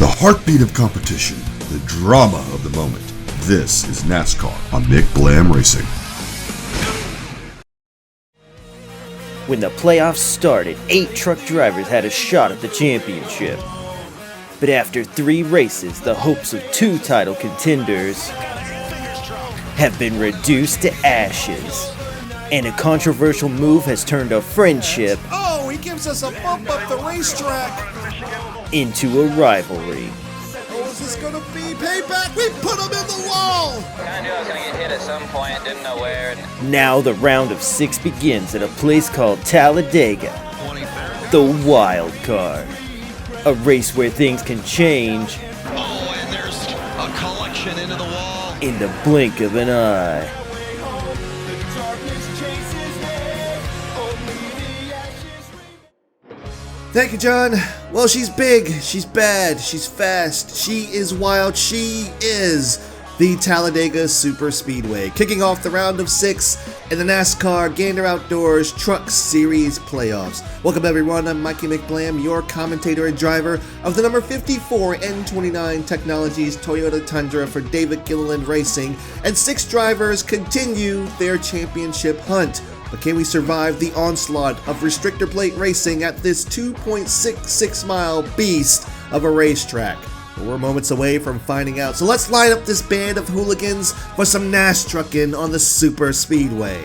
The heartbeat of competition, the drama of the moment. This is NASCAR on McBlam Racing. When the playoffs started, 8 truck drivers had a shot at the championship. But after 3 races, the hopes of 2 title contenders have been reduced to ashes. And a controversial move has turned a friendship he gives us a bump up the racetrack into a rivalry. Is this gonna be payback? We put him in the wall! I knew I was gonna get hit at some point, didn't know where. Now the round of 6 begins at a place called Talladega, the wild card. A race where things can change and there's a collection into the wall in the blink of an eye. Thank you, John. Well, she's big, she's bad, she's fast, she is wild, she is the Talladega Super Speedway, kicking off the round of 6 in the NASCAR Gander Outdoors Truck Series Playoffs. Welcome everyone, I'm Mikey McBlam, your commentator and driver of the number 54 N29 Technologies Toyota Tundra for David Gilliland Racing, and 6 drivers continue their championship hunt. But can we survive the onslaught of restrictor plate racing at this 2.66 mile beast of a racetrack? Well, we're moments away from finding out, so let's line up this band of hooligans for some NASCAR on the Super Speedway.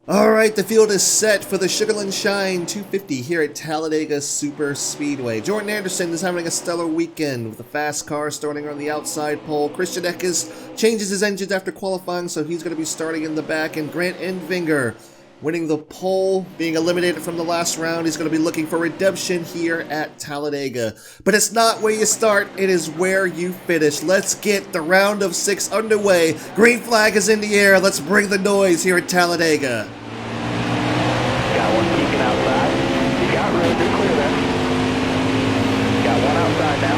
Alright, the field is set for the Sugarlands Shine 250 here at Talladega Super Speedway. Jordan Anderson is having a stellar weekend with a fast car starting on the outside pole. Christian Eckes changes his engines after qualifying, so he's going to be starting in the back. And Grant Enfinger winning the pole, being eliminated from the last round. He's going to be looking for redemption here at Talladega. But it's not where you start, it is where you finish. Let's get the round of 6 underway. Green flag is in the air. Let's bring the noise here at Talladega. Got one peeking outside. You got room, you're clear there. Got one outside now.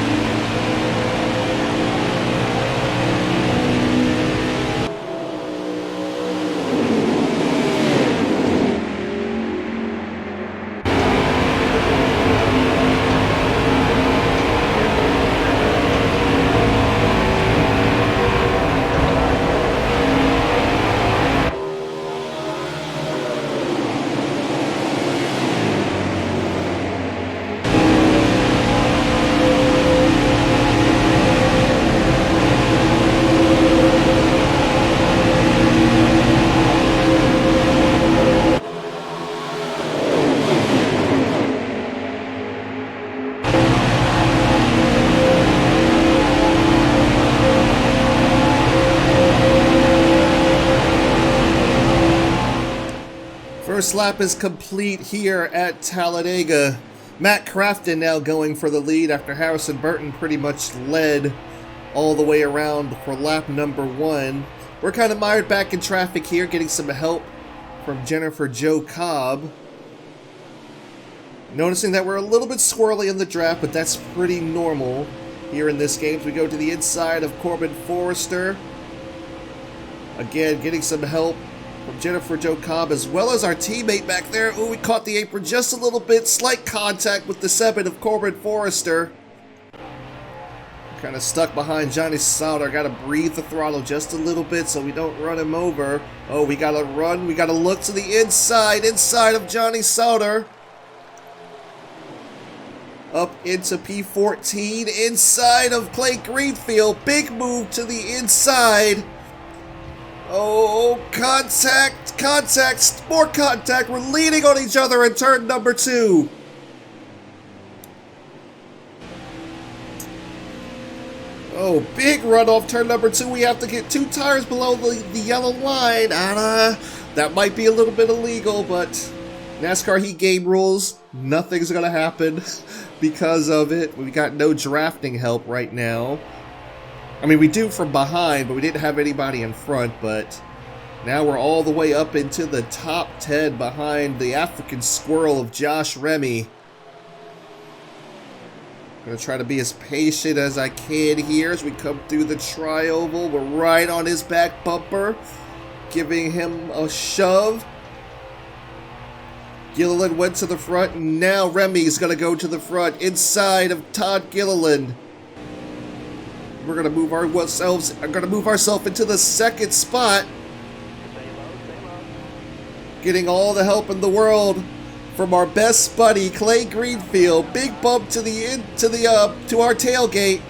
First lap is complete here at Talladega. Matt Crafton now going for the lead after Harrison Burton pretty much led all the way around for lap number 1. We're kind of mired back in traffic here, getting some help from Jennifer Jo Cobb. Noticing that we're a little bit swirly in the draft, but that's pretty normal here in this game. So we go to the inside of Corbin Forrester. Again, getting some help from Jennifer Jo Cobb, as well as our teammate back there. Oh, we caught the apron just a little bit. Slight contact with the 7 of Corbin Forrester. Kind of stuck behind Johnny Sauter. Got to breathe the throttle just a little bit so we don't run him over. Oh, we got to run. We got to look to the inside of Johnny Sauter. Up into P14, inside of Clay Greenfield. Big move to the inside. Oh, contact, more contact. We're leaning on each other in turn number 2. Oh, big run off turn number 2. We have to get 2 tires below the yellow line. That might be a little bit illegal, but NASCAR Heat game rules. Nothing's going to happen because of it. We got no drafting help right now. I mean, we do from behind, but we didn't have anybody in front, but now we're all the way up into the top 10 behind the African Squirrel of Josh Remy. I'm going to try to be as patient as I can here as we come through the tri-oval. We're right on his back bumper. giving him a shove. Gilliland went to the front, and now Remy's going to go to the front inside of Todd Gilliland. We're going to move ourselves into the second spot. Getting all the help in the world from our best buddy Clay Greenfield. Big bump to our tailgate.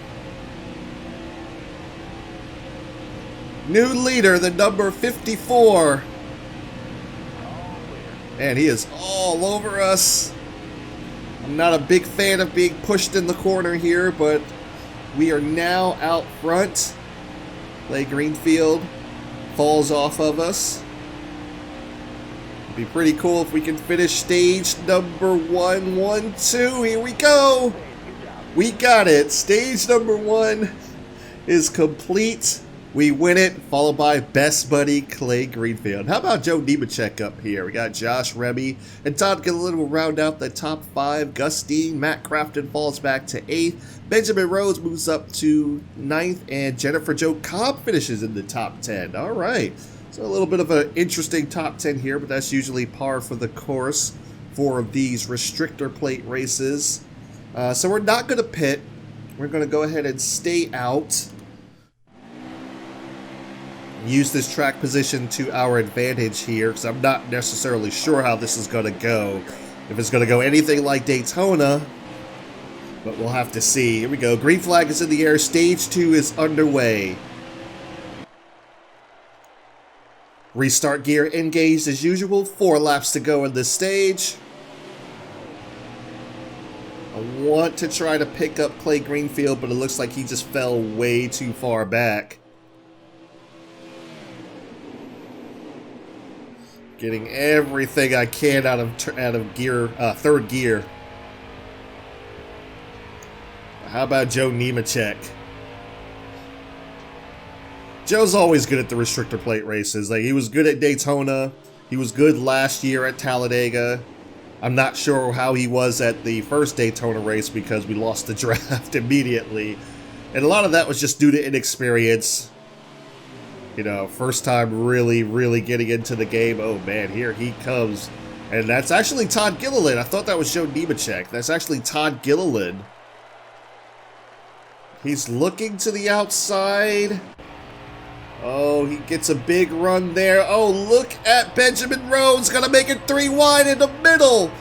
New leader, the number 54. And he is all over us. I'm not a big fan of being pushed in the corner here, but we are now out front. Clay Greenfield falls off of us. It'd be pretty cool if we can finish stage number 1, 1, 2. Here we go. We got it. Stage number 1 is complete. We win it, followed by best buddy Clay Greenfield. How about Joe Nemechek up here? We got Josh Remy and Todd Gilliland will round out the top 5. Gus Dean, Matt Crafton falls back to 8th. Benjamin Rhodes moves up to 9th, and Jennifer Jo Cobb finishes in the top 10. All right, so a little bit of an interesting top 10 here, but that's usually par for the course for these restrictor plate races. So we're not going to pit. We're going to go ahead and stay out. Use this track position to our advantage here, because I'm not necessarily sure how this is going to go. If it's going to go anything like Daytona, but we'll have to see. Here we go. Green flag is in the air. Stage 2 is underway. Restart gear engaged as usual. 4 laps to go in this stage. I want to try to pick up Clay Greenfield, but it looks like he just fell way too far back. Getting everything I can out of gear, third gear. How about Joe Nemechek? Joe's always good at the restrictor plate races. Like, he was good at Daytona. He was good last year at Talladega. I'm not sure how he was at the first Daytona race because we lost the draft immediately. And a lot of that was just due to inexperience. You know, first time really getting into the game. Oh man, here he comes. And that's actually Todd Gilliland. I thought that was Joe Nemechek. That's actually Todd Gilliland. He's looking to the outside. Oh, he gets a big run there. Oh, look at Benjamin Rhodes. Gonna make it 3 wide in the middle.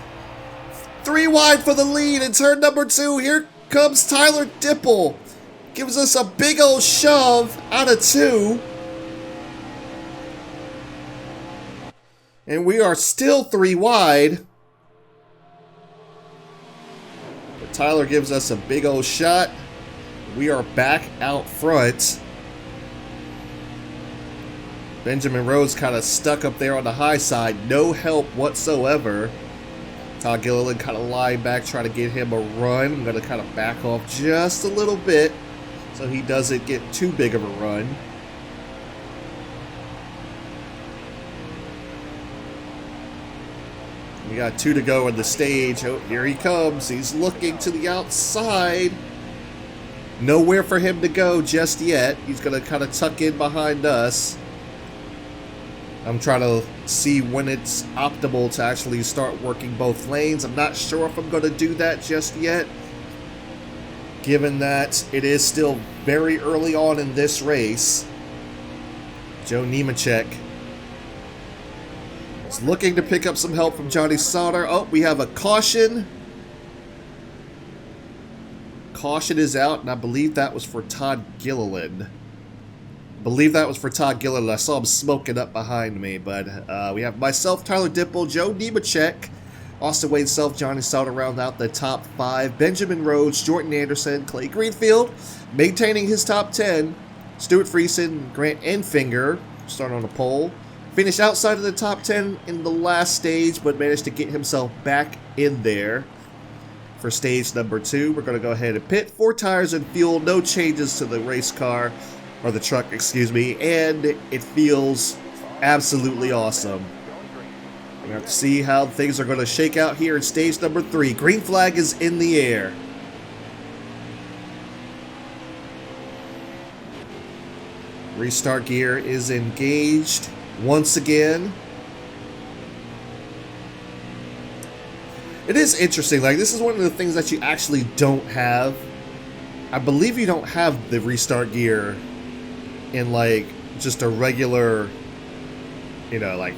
3 wide for the lead in turn number 2. Here comes Tyler Dipple. Gives us a big old shove out of 2. And we are still 3 wide. But Tyler gives us a big old shot. We are back out front. Benjamin Rhodes kind of stuck up there on the high side. No help whatsoever. Todd Gilliland kind of lying back, trying to get him a run. I'm going to kind of back off just a little bit so he doesn't get too big of a run. We got 2 to go in the stage. Oh, here he comes. He's looking to the outside. Nowhere for him to go just yet. He's going to kind of tuck in behind us. I'm trying to see when it's optimal to actually start working both lanes. I'm not sure if I'm going to do that just yet, given that it is still very early on in this race. Joe Nemechek is looking to pick up some help from Johnny Sauter. Oh, we have a caution. Caution is out, and I believe that was for Todd Gilliland. I saw him smoking up behind me, but we have myself, Tyler Dipple, Joe Nemechek, Austin Wade Self, Johnny Sauter round out the top 5. Benjamin Rhodes, Jordan Anderson, Clay Greenfield, maintaining his top 10. Stuart Friesen, Grant Enfinger, start on the pole. Finished outside of the top 10 in the last stage, but managed to get himself back in there. For stage number 2, we're going to go ahead and pit. 4 tires and fuel, no changes to the race car. Or the truck, excuse me, and it feels absolutely awesome. We have to see how things are going to shake out here in stage number 3. Green flag is in the air. Restart gear is engaged. once again. It is interesting. Like, this is one of the things that you actually don't have. I believe you don't have the restart gear in, like, just a regular, you know, like,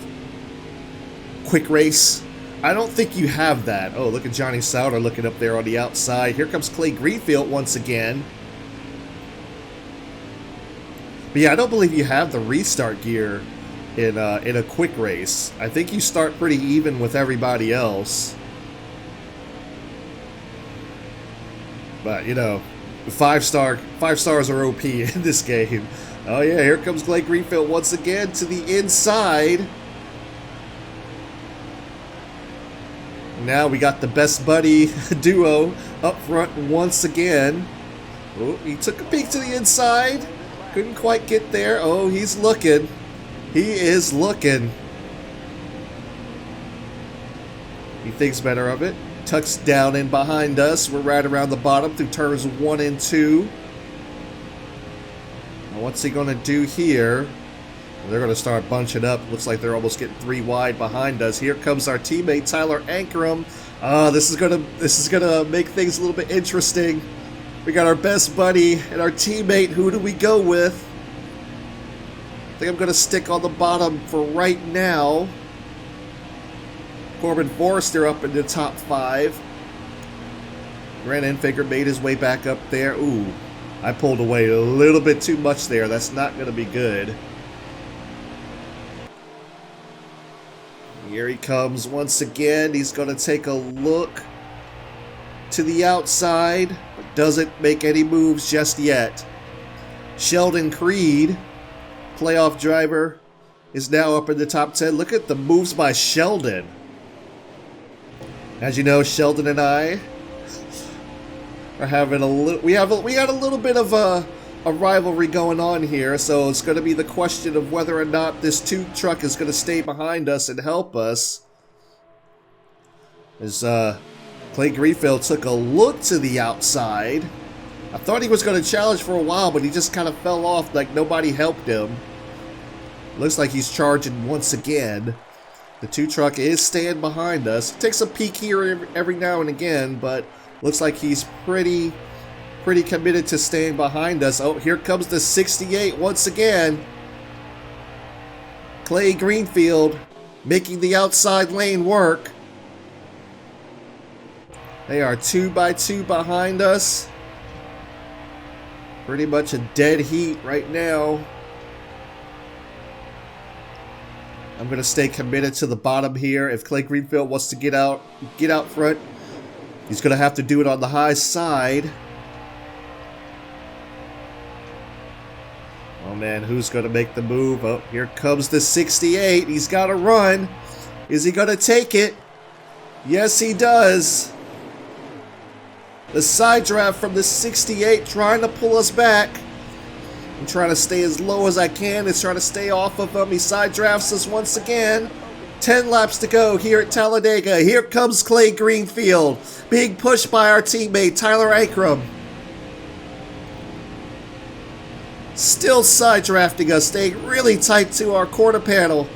quick race. I don't think you have that. Oh, look at Johnny Sauter looking up there on the outside. Here comes Clay Greenfield once again. But yeah, I don't believe you have the restart gear in a quick race. I think you start pretty even with everybody else. But, you know, 5 stars are OP in this game. Oh yeah, here comes Clay Greenfield once again to the inside. Now we got the best buddy duo up front once again. Oh, he took a peek to the inside. Couldn't quite get there. Oh, he's looking. He is looking. He thinks better of it. Tucks down in behind us. We're right around the bottom through turns 1 and 2. Now what's he going to do here? Well, they're going to start bunching up. Looks like they're almost getting 3 wide behind us. Here comes our teammate Tyler Ankrum. This is gonna make things a little bit interesting. We got our best buddy and our teammate. Who do we go with? I think I'm going to stick on the bottom for right now. Corbin Forrester up in the top 5. Grant Enfinger made his way back up there. Ooh, I pulled away a little bit too much there. That's not going to be good. Here he comes once again. He's going to take a look to the outside, but doesn't make any moves just yet. Sheldon Creed, playoff driver, is now up in the top 10. Look at the moves by Sheldon. As you know, Sheldon and I are having a little. We got a little bit of a rivalry going on here, so it's going to be the question of whether or not this 2 truck is going to stay behind us and help us. As Clay Greenfield took a look to the outside. I thought he was going to challenge for a while, but he just kind of fell off like nobody helped him. Looks like he's charging once again. The 2 truck is staying behind us. Takes a peek here every now and again, but looks like he's pretty committed to staying behind us. Oh, here comes the 68 once again. Clay Greenfield making the outside lane work. They are 2 by 2 behind us. Pretty much a dead heat right now. I'm going to stay committed to the bottom here. If Clay Greenfield wants to get out front, he's going to have to do it on the high side. Oh man, who's going to make the move? Oh, here comes the 68. He's got to run. Is he going to take it? Yes, he does. The side draft from the 68 trying to pull us back. I'm trying to stay as low as I can. It's trying to stay off of him. He side drafts us once again. 10 laps to go here at Talladega. Here comes Clay Greenfield. Being pushed by our teammate, Tyler Ankrum. Still side drafting us, staying really tight to our quarter panel.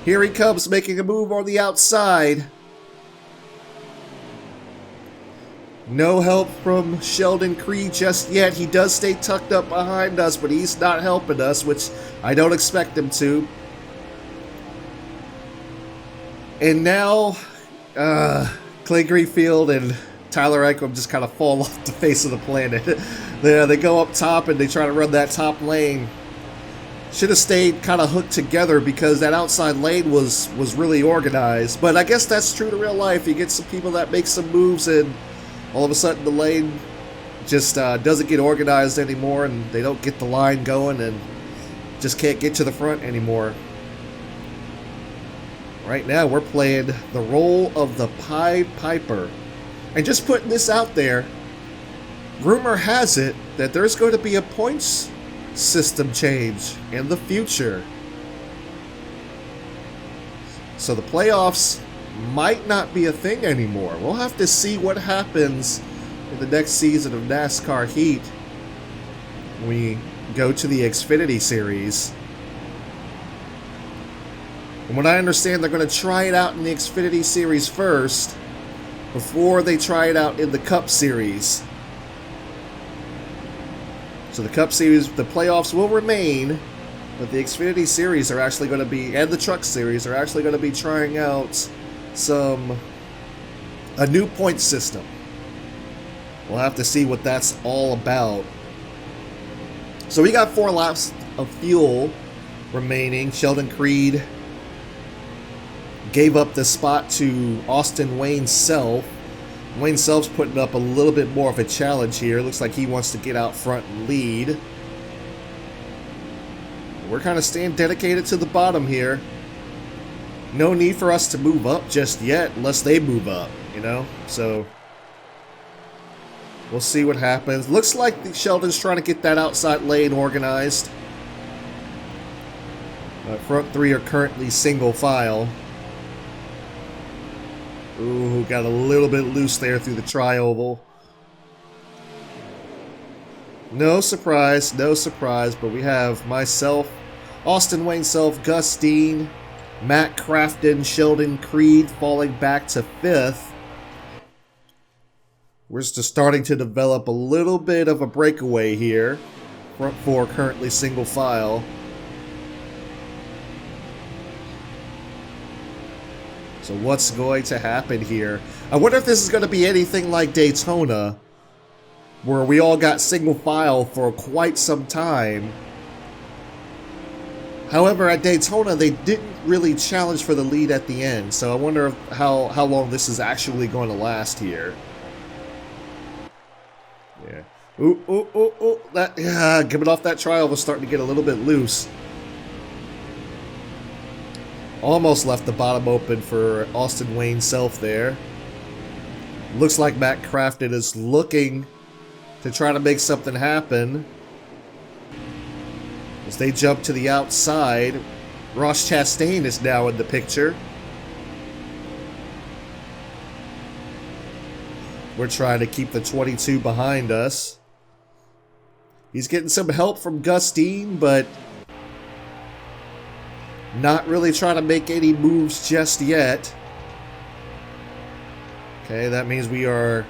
Here he comes, making a move on the outside. No help from Sheldon Creed just yet. He does stay tucked up behind us, but he's not helping us, which I don't expect him to. And now, Clay Greenfield and Tyler Ankrum just kind of fall off the face of the planet. They go up top and they try to run that top lane. Should have stayed kind of hooked together because that outside lane was really organized. But I guess that's true to real life. You get some people that make some moves and all of a sudden the lane just doesn't get organized anymore and they don't get the line going and just can't get to the front anymore. Right now we're playing the role of the Pied Piper. And just putting this out there, rumor has it that there's going to be a points system change in the future. So the playoffs might not be a thing anymore. We'll have to see what happens in the next season of NASCAR Heat when we go to the Xfinity Series. From what I understand, they're going to try it out in the Xfinity Series first before they try it out in the Cup Series. So the Cup Series, the playoffs will remain, but the Xfinity Series are actually going to be, and the Truck Series are actually going to be trying out a new point system. We'll have to see what that's all about. So we got 4 laps of fuel remaining. Sheldon Creed gave up the spot to Austin Wayne Self. Wayne Self's putting up a little bit more of a challenge here. Looks like he wants to get out front and lead. We're kind of staying dedicated to the bottom here. No need for us to move up just yet unless they move up, you know? So we'll see what happens. Looks like Sheldon's trying to get that outside lane organized. Front 3 are currently single file. Ooh, got a little bit loose there through the tri-oval. No surprise, but we have myself, Austin Wayne Self, Gus Dean, Matt Crafton, Sheldon Creed falling back to 5th. We're just starting to develop a little bit of a breakaway here. Front 4 currently single file. So what's going to happen here? I wonder if this is going to be anything like Daytona, where we all got single file for quite some time. However, at Daytona, they didn't really challenge for the lead at the end, so I wonder how long this is actually going to last here. Yeah. Ooh. Coming off that trial was starting to get a little bit loose. Almost left the bottom open for Austin Wayne Self there. Looks like Matt Crafton is looking to try to make something happen. As they jump to the outside, Ross Chastain is now in the picture. We're trying to keep the 22 behind us. He's getting some help from Gus Dean, but not really trying to make any moves just yet. Okay, that means we are...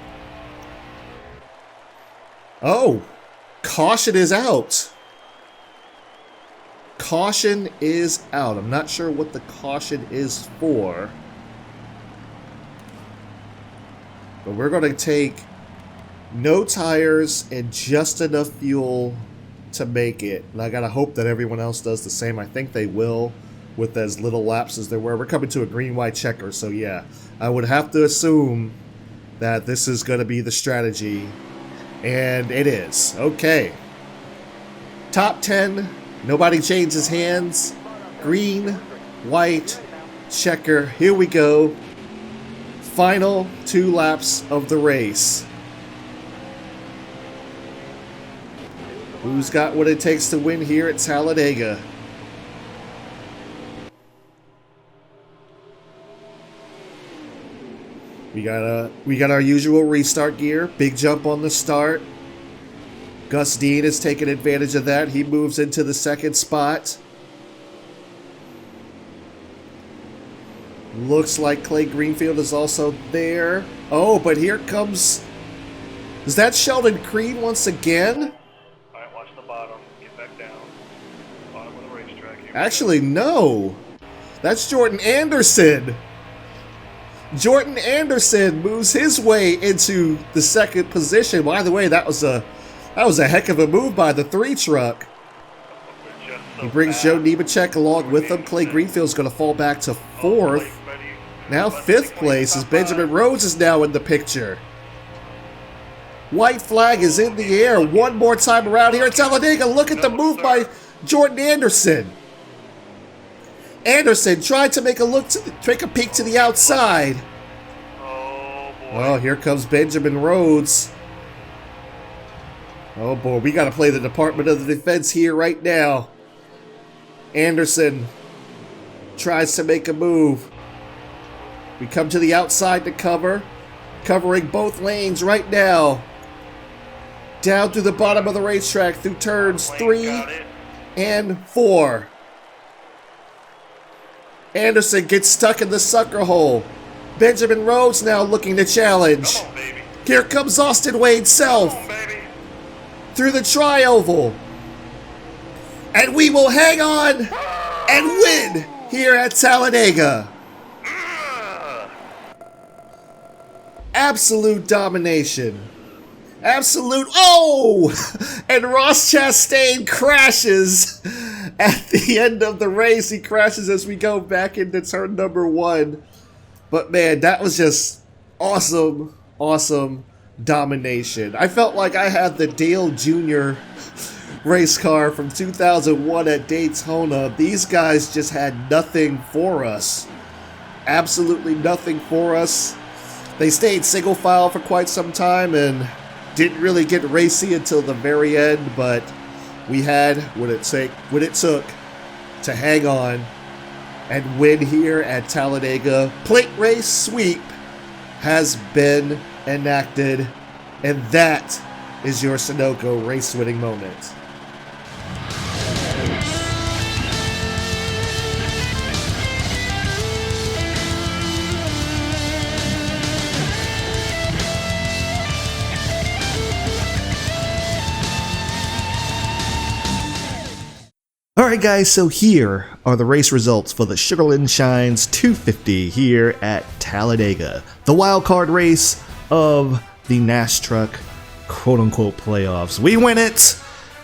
Oh! Caution is out! Caution is out. I'm not sure what the caution is for. But we're going to take no tires and just enough fuel to make it. And I got to hope that everyone else does the same. I think they will, with as little laps as there were. We're coming to a green-white checker, so yeah. I would have to assume that this is going to be the strategy. And it is. Okay. Top 10. Nobody changes hands. Green, white, checker. Here we go. Final 2 laps of the race. Who's got what it takes to win here at Talladega? We got our usual restart gear. Big jump on the start. Gus Dean is taking advantage of that. He moves into the 2nd spot. Looks like Clay Greenfield is also there. Oh, but here comes... Is that Sheldon Creed once again? Alright, watch the bottom. Get back down. Bottom of the racetrack. Actually, no. That's Jordan Anderson. Jordan Anderson moves his way into the 2nd position. By the way, that was a heck of a move by the 3 truck. He brings Joe Nemechek along with him. Clay Greenfield's going to fall back to 4th. Now 5th place as Benjamin Rhodes is now in the picture. White flag is in the air one more time around here at Talladega. Look at the move by Jordan Anderson. Anderson tried to make a peek to the outside. Oh, here comes Benjamin Rhodes. Oh boy, we got to play the Department of the Defense here right now. Anderson tries to make a move. We come to the outside to cover. Covering both lanes right now. Down to the bottom of the racetrack through turns 3 and 4. Anderson gets stuck in the sucker hole. Benjamin Rhodes now looking to challenge. Come on, baby. Here comes Austin Wade Self Come on, baby. through the tri-oval. And we will hang on and win here at Talladega. Absolute domination. Absolute. Oh! And Ross Chastain crashes at the end of the race. He crashes as we go back into turn number 1. But man, that was just awesome, awesome domination. I felt like I had the Dale Jr. race car from 2001 at Daytona. These guys just had nothing for us. Absolutely nothing for us. They stayed single file for quite some time and didn't really get racy until the very end, but we had what it took to hang on and win here at Talladega. Plate race sweep has been enacted, and that is your Sunoco race winning moment. Alright guys, so here are the race results for the Sugarlands Shines 250 here at Talladega. The wildcard race of the NASCAR quote-unquote playoffs. We win it,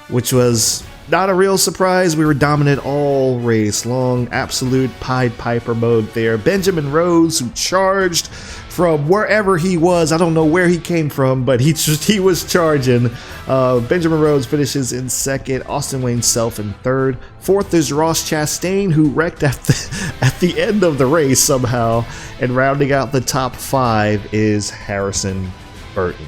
which was not a real surprise. We were dominant all race long. Absolute Pied Piper mode there. Benjamin Rhodes, who charged from wherever he was. I don't know where he came from, but he was charging. Benjamin Rhodes finishes in second. Austin Wayne Self in third. Fourth is Ross Chastain, who wrecked at the end of the race somehow. And rounding out the top 5 is Harrison Burton.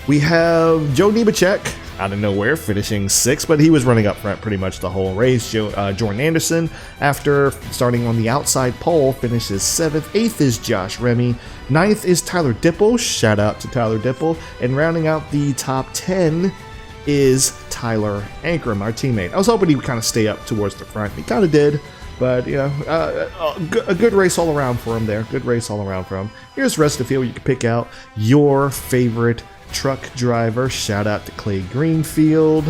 We have Joe Nemechek out of nowhere finishing 6th, but he was running up front pretty much the whole race. Jordan Anderson, after starting on the outside pole, finishes 7th. 8th is Josh Remy. 9th is Tyler Dipple. Shout out to Tyler Dipple. And rounding out the top 10 is Tyler Ankrum, our teammate. I was hoping he would kind of stay up towards the front. He kind of did. But, yeah, a good race all around for him there. Good race all around for him. Here's the rest of the field. You can pick out your favorite truck driver. Shout out to Clay Greenfield,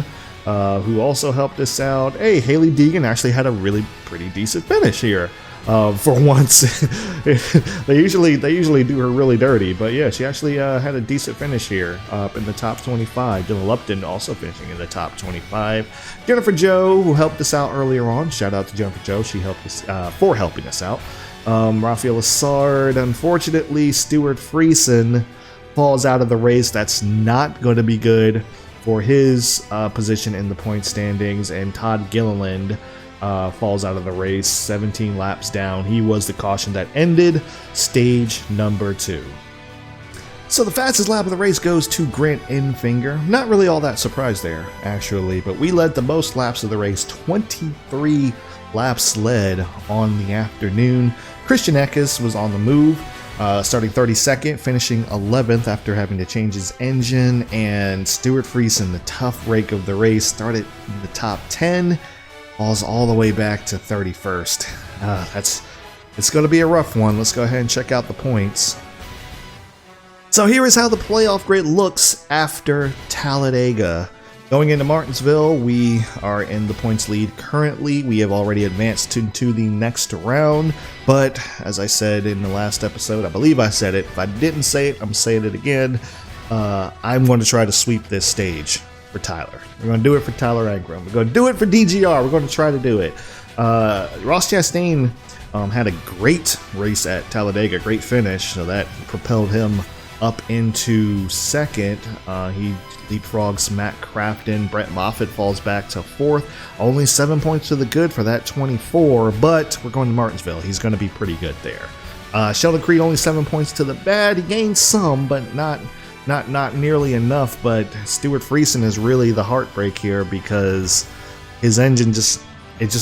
who also helped us out. Hey, Haley Deegan actually had a really pretty decent finish here. For once, they usually do her really dirty, but yeah, she actually had a decent finish here, up in the top 25. Dylan Lupton also finishing in the top 25. Jennifer Joe, who helped us out earlier on. Shout out to Jennifer Joe. She helped us for helping us out. Rafael Assard, unfortunately, Stuart Friesen falls out of the race. That's not going to be good for his position in the point standings, and Todd Gilliland falls out of the race 17 laps down. He was the caution that ended stage number 2. So the fastest lap of the race goes to Grant Enfinger. Not really all that surprised there, actually, but we led the most laps of the race, 23 laps led on the afternoon. Christian Eckes was on the move, starting 32nd, finishing 11th after having to change his engine, and Stuart Friesen, the tough rake of the race, started in the top 10, falls all the way back to 31st. It's going to be a rough one. Let's go ahead and check out the points. So here is how the playoff grid looks after Talladega. Going into Martinsville, we are in the points lead currently. We have already advanced to the next round, but as I said in the last episode, I believe I said it. If I didn't say it, I'm saying it again. I'm going to try to sweep this stage for Tyler. We're going to do it for Tyler Ankrum. We're going to do it for DGR. We're going to try to do it. Ross Chastain had a great race at Talladega, great finish, so that propelled him up into second. He leapfrogs Matt Crafton. Brett Moffitt falls back to 4th. Only 7 points to the good for that 24, but we're going to Martinsville. He's going to be pretty good there. Sheldon Creed only 7 points to the bad. He gained some, but not nearly enough. But Stuart Friesen is really the heartbreak here because his engine just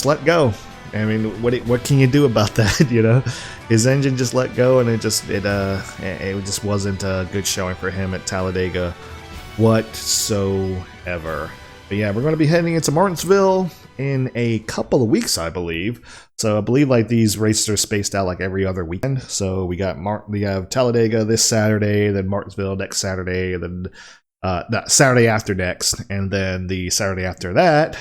let go. I mean, what can you do about that? You know, his engine just let go, and it just wasn't a good showing for him at Talladega whatsoever. But yeah, we're going to be heading into Martinsville in a couple of weeks, I believe. So I believe like these races are spaced out like every other weekend. So we have Talladega this Saturday, then Martinsville next Saturday, and then that Saturday after next, and then the Saturday after that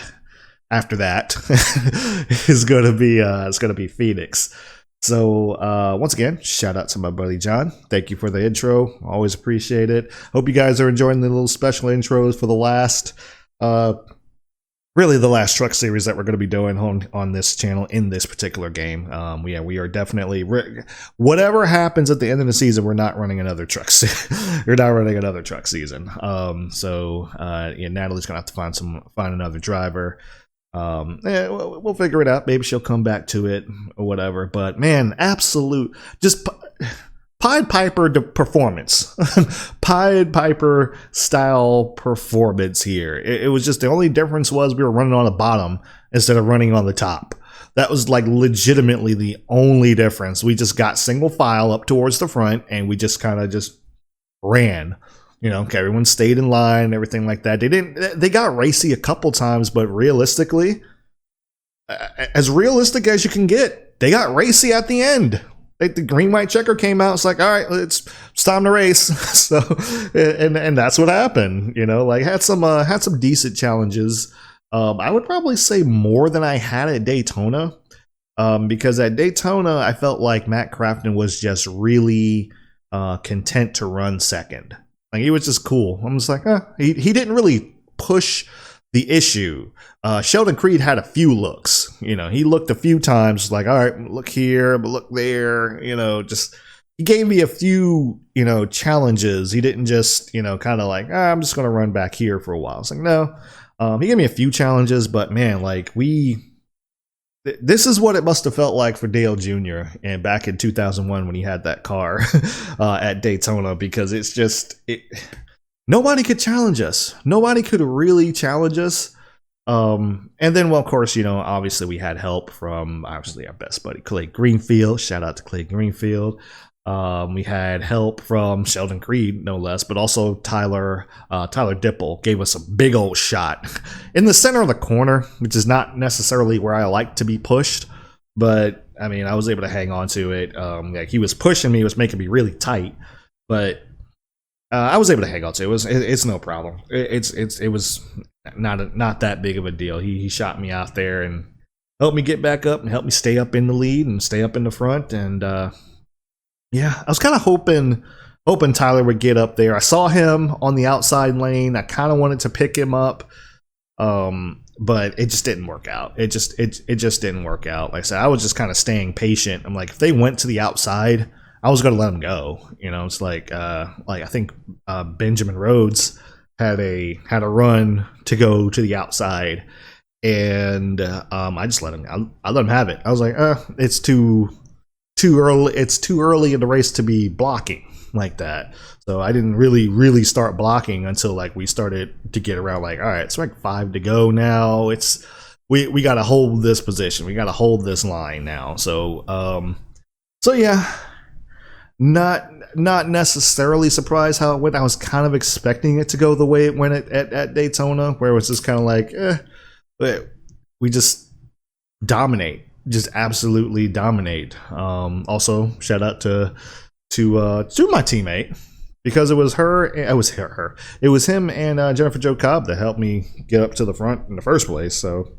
is going to be Phoenix. So once again, shout out to my buddy John. Thank you for the intro. Always appreciate it. Hope you guys are enjoying the little special intros for the last really the last truck series that we're going to be doing on this channel in this particular game. We are definitely, whatever happens at the end of the season, we're not running another truck we're not running another truck season. So Natalie's gonna have to find another driver. We'll figure it out. Maybe she'll come back to it or whatever. But man, absolute just Pied Piper performance, Pied Piper style performance here. It was just the only difference was we were running on the bottom instead of running on the top. That was like legitimately the only difference. We just got single file up towards the front and we just kind of just ran. You know, everyone stayed in line, everything like that. They got racy a couple times, but realistically, as realistic as you can get, they got racy at the end. Like the green white checker came out. It's like, all right, it's time to race. So, and that's what happened. You know, like had some decent challenges. I would probably say more than I had at Daytona, because at Daytona I felt like Matt Crafton was just really content to run second. Like he was just cool. I'm just like, he didn't really push the issue. Sheldon Creed had a few looks. You know, he looked a few times like, all right, look here, but look there. You know, just he gave me a few, you know, challenges. He didn't just, you know, kind of like, I'm just going to run back here for a while. It's like, no. He gave me a few challenges, but man, like this is what it must have felt like for Dale Jr. and back in 2001 when he had that car at Daytona, because it's just nobody could challenge us. Nobody could really challenge us. And then, well, of course, you know, obviously we had help from obviously our best buddy Clay Greenfield. Shout out to Clay Greenfield. We had help from Sheldon Creed, no less, but also Tyler Dipple gave us a big old shot in the center of the corner, which is not necessarily where I like to be pushed, but I mean, I was able to hang on to it. Like he was pushing me, was making me really tight, but I was able to hang on to it. It's no problem. It was not that big of a deal. He shot me out there and helped me get back up and helped me stay up in the lead and stay up in the front. And yeah, I was kind of hoping Tyler would get up there. I saw him on the outside lane. I kind of wanted to pick him up, but it just didn't work out. It just didn't work out. Like I said, I was just kind of staying patient. I'm like, if they went to the outside, I was going to let them go. You know, it's like I think Benjamin Rhodes had a run to go to the outside, and I just let him. I let him have it. I was like, it's too early. It's too early in the race to be blocking like that. So I didn't really start blocking until like we started to get around. Like, all right, it's like 5 to go now. It's we got to hold this position. We got to hold this line now. So yeah. Not necessarily surprised how it went. I was kind of expecting it to go the way it went at Daytona, where it was just kind of like, but we just dominate, just absolutely dominate. Also, shout out to my teammate, because it was him and Jennifer Jo Cobb that helped me get up to the front in the first place. So,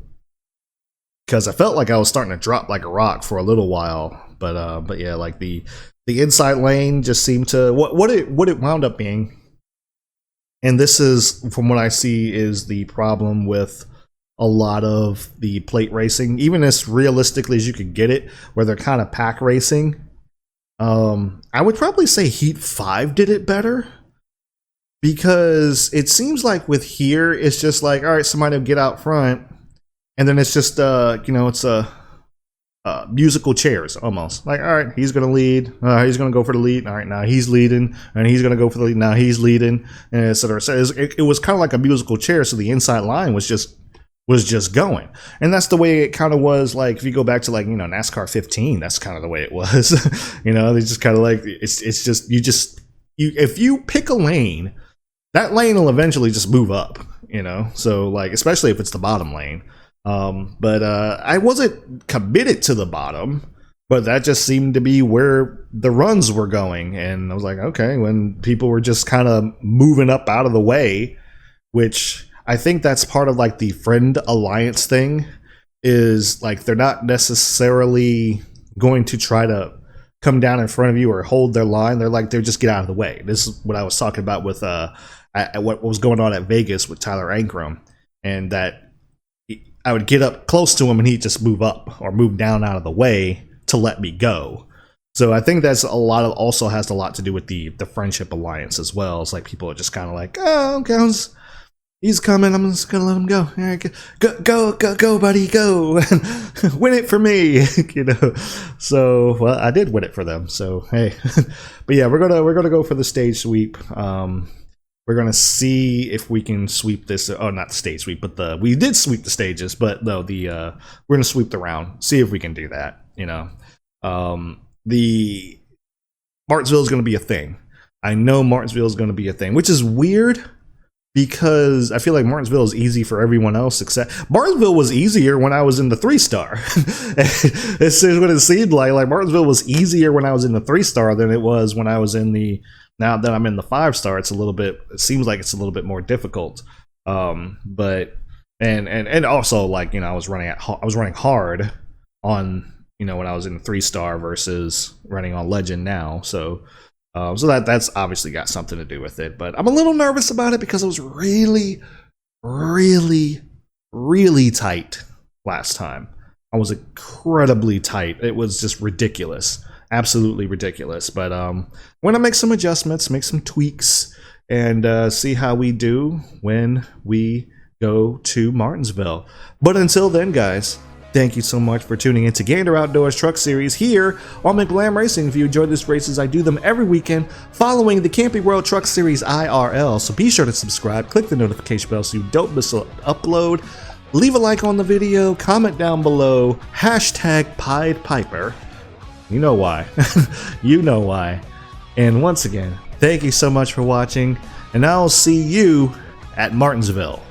because I felt like I was starting to drop like a rock for a little while, but yeah, like the inside lane just seemed to what it wound up being, and this is from what I see is the problem with a lot of the plate racing, even as realistically as you could get it, where they're kind of pack racing. I would probably say Heat 5 did it better, because it seems like with here it's just like, all right, somebody will get out front, and then it's just it's musical chairs almost. Like, all right, he's gonna lead, he's gonna go for the lead, all right, now he's leading, and he's gonna go for the lead, now he's leading, and etc. So it was kind of like a musical chair, so the inside line was just going. And that's the way it kind of was. Like if you go back to like, you know, NASCAR 15, that's kind of the way it was. You know, they just kind of like, it's just if you pick a lane, that lane will eventually just move up, you know. So like, especially if it's the bottom lane. But I wasn't committed to the bottom, but that just seemed to be where the runs were going. And I was like, okay, when people were just kind of moving up out of the way, which I think that's part of like the friend alliance thing, is like they're not necessarily going to try to come down in front of you or hold their line. They're just get out of the way. This is what I was talking about with what was going on at Vegas with Tyler Ankrum, and that I would get up close to him and he'd just move up or move down out of the way to let me go. So I think that's also has a lot to do with the friendship alliance as well. It's like people are just kind of like, oh, okay, he's coming, I'm just gonna let him go. All right, go, buddy, go, win it for me, you know. So well, I did win it for them. So hey, but yeah, we're gonna go for the stage sweep. We're gonna see if we can sweep this. Oh, not the stage sweep, but we did sweep the stages, but no, we're gonna sweep the round. See if we can do that. You know, the Martinsville is gonna be a thing. I know Martinsville is gonna be a thing, which is weird, because I feel like Martinsville is easy for everyone else except Martinsville was easier when I was in the 3-star. It's what it seemed like Martinsville was easier when I was in the 3-star than it was when I was in the. Now that I'm in the 5-star, it seems like it's a little bit more difficult. But and also, like, you know, I was running hard on, you know, when I was in the 3-star versus running on Legend now. So that's obviously got something to do with it. But I'm a little nervous about it because it was really, really, really tight last time. I was incredibly tight. It was just ridiculous. Absolutely ridiculous. But I'm going to make some adjustments, make some tweaks, and see how we do when we go to Martinsville. But until then, guys, thank you so much for tuning in to Gander Outdoors Truck Series here on McBlam Racing. If you enjoyed this races, I do them every weekend following the Camping World Truck Series IRL. So be sure to subscribe, click the notification bell so you don't miss an upload. Leave a like on the video, comment down below, hashtag PIED. You know why. You know why. And once again, thank you so much for watching, and I'll see you at Martinsville.